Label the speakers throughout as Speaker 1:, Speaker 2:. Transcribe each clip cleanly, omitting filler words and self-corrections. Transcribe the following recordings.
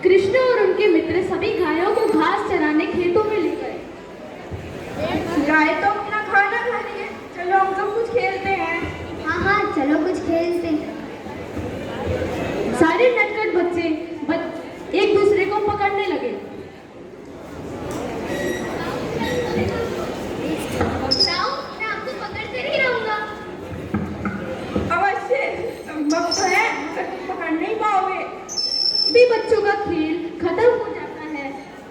Speaker 1: कृष्ण और उनके मित्र सभी गायों को घास चराने खेतों में ले गए।
Speaker 2: गाय तो अपना खाना खा रही है, चलो हम सब कुछ खेलते हैं।
Speaker 3: हाँ हाँ चलो कुछ खेलते हैं।
Speaker 1: सारे नटखट बच्चे एक दूसरे को पकड़ने लगे।
Speaker 3: जाओ, मैं आपको पकड़ते नहीं रहूंगा।
Speaker 2: अवश्य, वक्त है मगर तुम पकड़ नहीं पाओगे।
Speaker 1: सभी बच्चों का खेल खत्म हो जाता है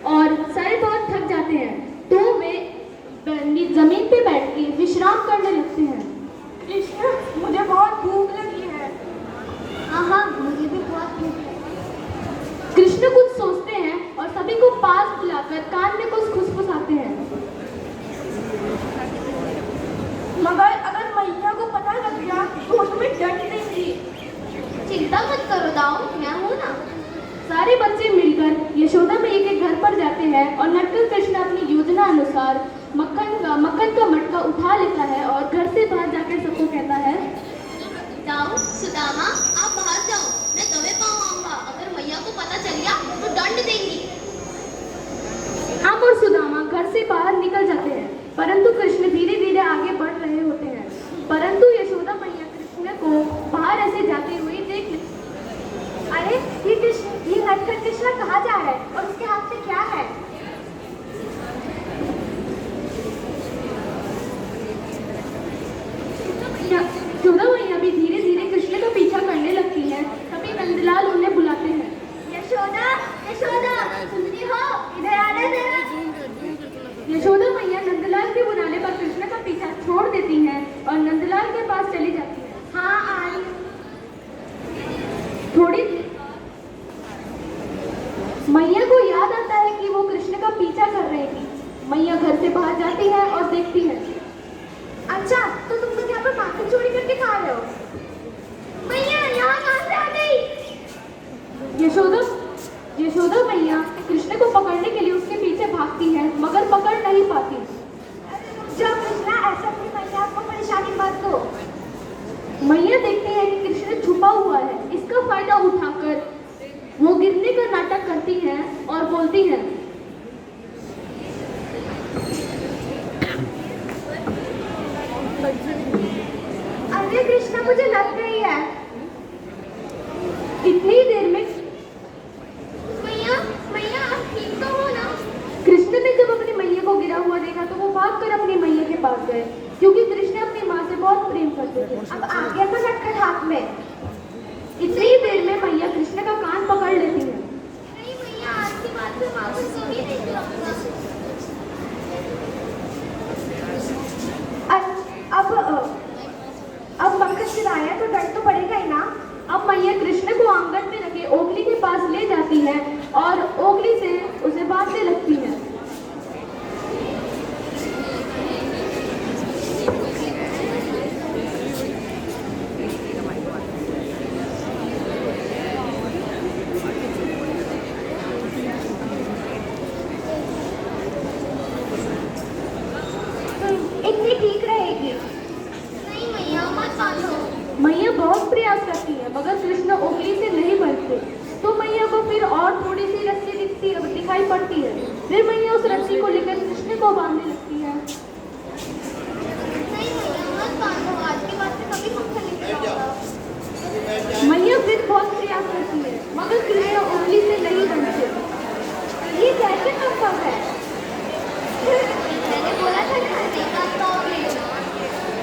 Speaker 1: और सारे बहुत थक जाते हैं, तो वे जमीन पे बैठ के विश्राम करने लगते हैं।
Speaker 2: कृष्ण, मुझे बहुत भूख लगी है।
Speaker 3: हाँ मुझे भी बहुत भूख है।
Speaker 1: कृष्ण कुछ सोचते हैं और सभी को पास बुलाकर कान में कुछ खुसफुसाते हैं।
Speaker 2: मगर अगर मैया को पता लग गया तो वो तुम्हें दंड देंगी।
Speaker 3: चिंता मत करो दाऊ, मैं हूँ ना।
Speaker 1: सारे बच्चे मिलकर यशोदा मैया के घर पर जाते हैं और नटखट कृष्ण अपनी योजना अनुसार मक्खन का मटका उठा लेता है और घर से बाहर जाकर सबको कहता है,
Speaker 3: दाऊ, सुदामा, आप बाहर जाओ, मैं तुम्हें पाऊंगा। अगर मैया को पता चल गया तो दंड देंगी।
Speaker 1: हम और सुदामा घर से बाहर निकल जाते हैं, परंतु कृष्ण धीरे धीरे आगे बढ़ रहे होते हैं। परंतु यशोदा मैया कृष्ण को बाहर ऐसे जाते हुए देख लेती है।
Speaker 3: अरे ये नटखट कृष्ण कहाँ जा रहा है और उसके हाथ में क्या है?
Speaker 1: यशोदा मैया भी धीरे धीरे कृष्ण का पीछा करने लगती है। तभी नंदलाल उन्हें बुलाते हैं।
Speaker 3: यशोदा, यशोदा, सुनती हो? इधर आ रहे जरा।
Speaker 1: यशोदा मैया नंदलाल के बुलाने पर कृष्ण का पीछा छोड़ देती हैं और नंदलाल के पास चली जाती है।
Speaker 3: हाँ आ रही हूँ।
Speaker 1: थोड़ी मैया को याद आता है कि वो कृष्ण का पीछा कर रही थी। मैया घर से बाहर जाती है और देखती है।
Speaker 3: अच्छा, तो तुम लोग यहाँ पर माखन चोरी करके खा रहे हो? मैया यहाँ कहाँ से आ गई?
Speaker 1: यशोदा मैया कृष्ण को पकड़ने के लिए उसके पीछे भागती है, मगर पकड़ नहीं पाती।
Speaker 3: जब कृष्णा ऐसा अपनी मैया को परेशानी मत दो।
Speaker 1: मैया देखते हैं कि कृष्ण छुपा हुआ है। इसका फायदा उठाकर वो गिरने का नाटक करती हैं और बोलती हैं,
Speaker 3: अरे कृष्णा, मुझे लग गई है।
Speaker 1: इतनी देर में
Speaker 3: मैया, मैया आप ठीक तो हो ना?
Speaker 1: कृष्ण ने जब अपनी मैया को गिरा हुआ देखा तो वो भागकर अपनी मैया के पास गए, क्योंकि कृष्ण अपनी माँ से बहुत प्रेम करते थे।
Speaker 3: अब आ गया तो नटखट हाथ में।
Speaker 1: इतनी देर में मैया कृष्ण का कान पकड़ लेती है।
Speaker 3: नहीं मैया, आज के बाद से माखन कभी नहीं खिलाऊंगा। अब मक्खन खिलाया तो डर तो पड़ेगा ही ना।
Speaker 1: अब मैया कृष्ण को आंगन में रखे ओखली के पास ले जाती है और ओखली से उसे बांधने लगती है।
Speaker 3: इतनी ठीक रहेगी। नहीं मैया, मत बांधो।
Speaker 1: मैया बहुत प्रयास करती है, मगर कृष्ण ओखली से नहीं बंधते। तो मैया को फिर और थोड़ी सी रस्सी दिखाई पड़ती है। फिर मैया उस रस्सी को लेकर कृष्ण को बांधने लगती है।
Speaker 3: नहीं मैया, मत बांधो। आज के बाद से कभी मक्खन नहीं खिलाऊंगा।
Speaker 1: मैया फिर बहुत प्रयास करती है, मगर कृष्ण ओखली से नहीं बंधते।
Speaker 3: ये कैसे संभव है? मैंने बोला था ना, नहीं बात पाओगे।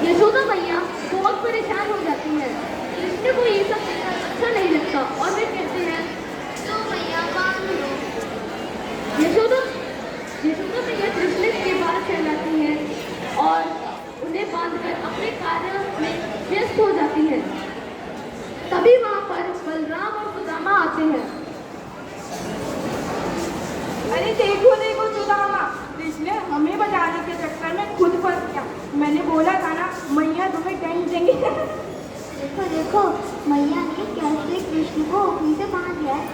Speaker 1: यशोदा मैया बहुत परेशान हो जाती है। कृष्ण को ये सब अच्छा नहीं लगता और वे कहते हैं,
Speaker 3: तो मैया बांध लो।
Speaker 1: यशोदा मैया कृष्ण के बाल फैलाती है और उन्हें बांधकर अपने कार्य में व्यस्त हो जाती है। तभी वहां पर बलराम और सुदामा आते हैं।
Speaker 2: अरे देखो देखो सुदामा, कृष्ण हमें बचाने के चक्कर में खुद फंस गया। मैंने बोला था ना, मैया तुम्हें दंड देंगे।
Speaker 3: देखो देखो, मैया ने कैसे कृष्ण को ओखली से बांध दिया है।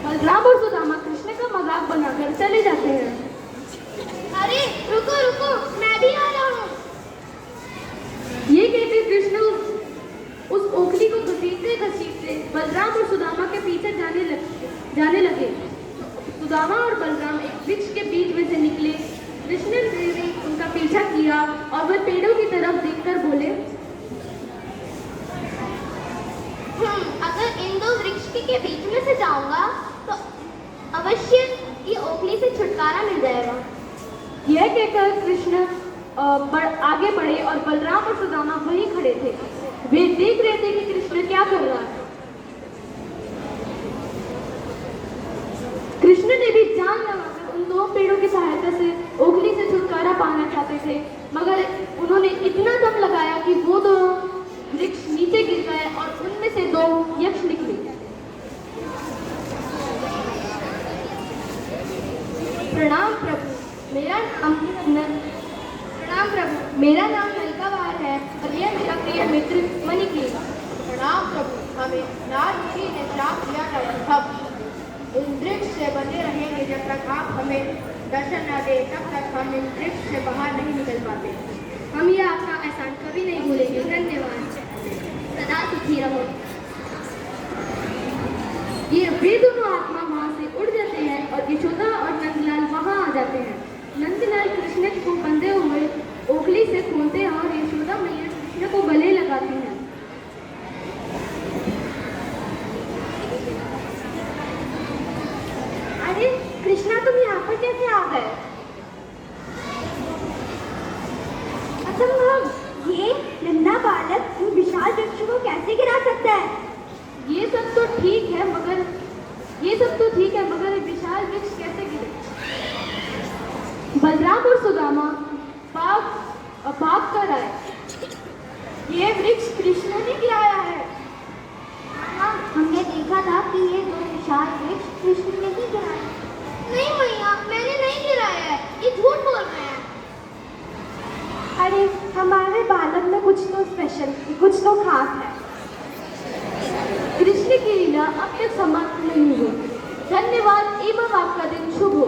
Speaker 1: बलराम और सुदामा कृष्ण का मजाक बनाकर चले जाते हैं।
Speaker 3: अरे रुको रुको, मैं भी आ रहा हूँ।
Speaker 1: ये कहते कृष्ण उस ओखली को घसीटते घसीटते बलराम और सुदामा के पीछे जाने लगे। सुदामा और बलराम एक वृक्ष के बीच में से निकले। कृष्ण ने उनका पीछा किया और वह पेड़ों की तरफ देखकर बोले,
Speaker 3: अगर इन दो वृक्ष के बीच में से जाऊंगा तो अवश्य ये ओखली से छुटकारा मिल जाएगा।
Speaker 1: यह कहकर कृष्ण आगे बढ़े और बलराम और सुदामा वहीं खड़े थे। वे देख रहे थे कि कृष्ण क्या कर रहा है। कृष्ण ने भी जान लगाकर उन दो पेड़ों की सहायता से ओखली से छुटकारा पाना चाहते थे, मगर उन्होंने इतना दम लगाया कि वो दोनों वृक्ष नीचे गिर गए और उनमें से दो यक्ष निकले। प्रणाम प्रभु, मेरा नाम नलकावार है और यह मेरा प्रिय मित्र मणिकेश।
Speaker 2: प्रणाम प्रभु, हमें नारद जी ने श्राप दिया था कि हम इन वृक्ष से बने रहेंगे। जब तक आप हमें दर्शन न दे तब तक हम इन वृक्ष से बाहर नहीं निकल पाते।
Speaker 1: हम यह आपका एहसान कभी नहीं भूलेंगे। धन्यवाद। सदा सुखी रहो। वे दोनों आत्मा वहाँ से उड़ जाते हैं और यशोदा और नंदलाल वहाँ आ जाते हैं। नंदलाल कृष्ण को बंधे हुए ओखली से खोलते हैं और यशोदा मैया कृष्ण को गले लगाती हैं।
Speaker 3: अरे कृष्णा, तुम यहाँ पर कैसे आ गए? असंभव, ये नन्हा बालक इन विशाल वृक्ष को कैसे गिरा सकता है?
Speaker 1: ये सब तो ठीक है मगर विशाल वृक्ष कैसे गिरे? बलराम और सुदामा भाग कर आए।
Speaker 2: ये वृक्ष कृष्ण ने गिराया है।
Speaker 3: हाँ, हमने देखा था कि ये दो विशाल वृक्ष कृष्ण ने ही गिराए। नहीं मैया, मैंने नहीं गिराया है, ये झूठ बोल रहे हैं।
Speaker 2: अरे हमारे बालक में कुछ तो स्पेशल, कुछ तो खास है।
Speaker 1: कृष्ण की लीला अब तक समाप्त नहीं हुई। धन्यवाद एवं आपका दिन शुभ हो।